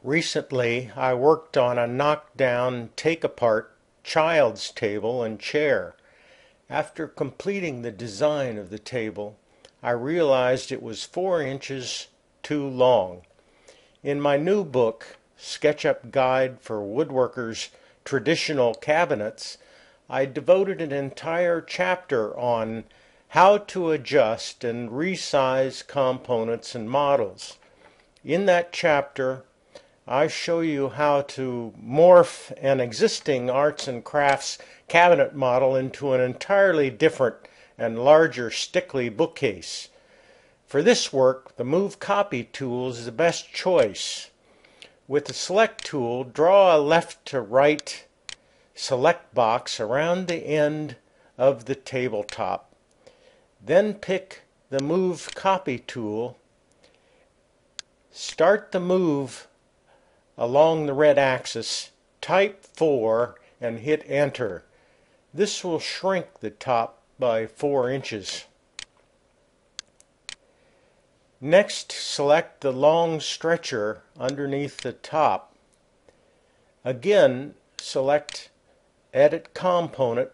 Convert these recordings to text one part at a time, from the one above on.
Recently, I worked on a knockdown, take-apart child's table and chair. After completing the design of the table, I realized it was 4 inches too long. In my new book, SketchUp Guide for Woodworkers' Traditional Cabinets, I devoted an entire chapter on how to adjust and resize components and models. In that chapter, I show you how to morph an existing arts and crafts cabinet model into an entirely different and larger Stickley bookcase. For this work, the Move Copy tool is the best choice. With the Select tool, draw a left to right select box around the end of the tabletop. Then pick the Move Copy tool. Start the move along the red axis, type 4 and hit enter. This will shrink the top by 4 inches. Next, select the long stretcher underneath the top. Again, select Edit Component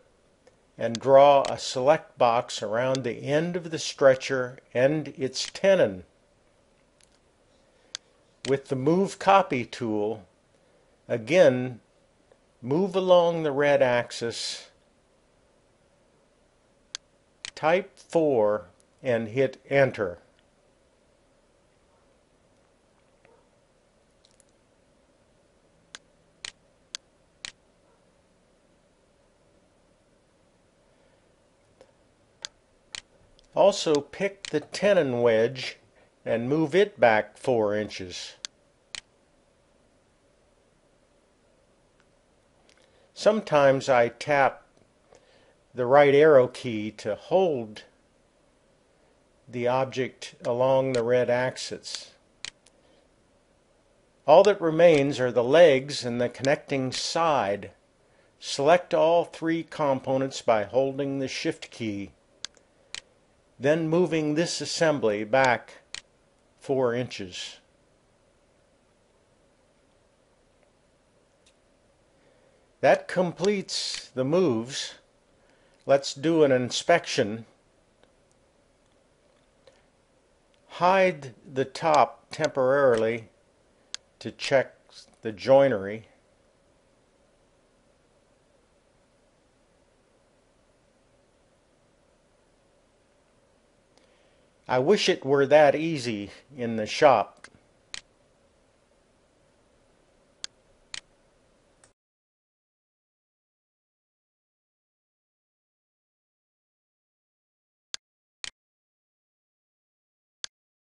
and draw a select box around the end of the stretcher and its tenon. With the Move Copy tool, again, move along the red axis, type 4 and hit enter. Also pick the tenon wedge and move it back 4 inches. Sometimes I tap the right arrow key to hold the object along the red axis. All that remains are the legs and the connecting side. Select all 3 components by holding the Shift key, then moving this assembly back 4 inches. That completes the moves. Let's do an inspection. Hide the top temporarily to check the joinery. I wish it were that easy in the shop.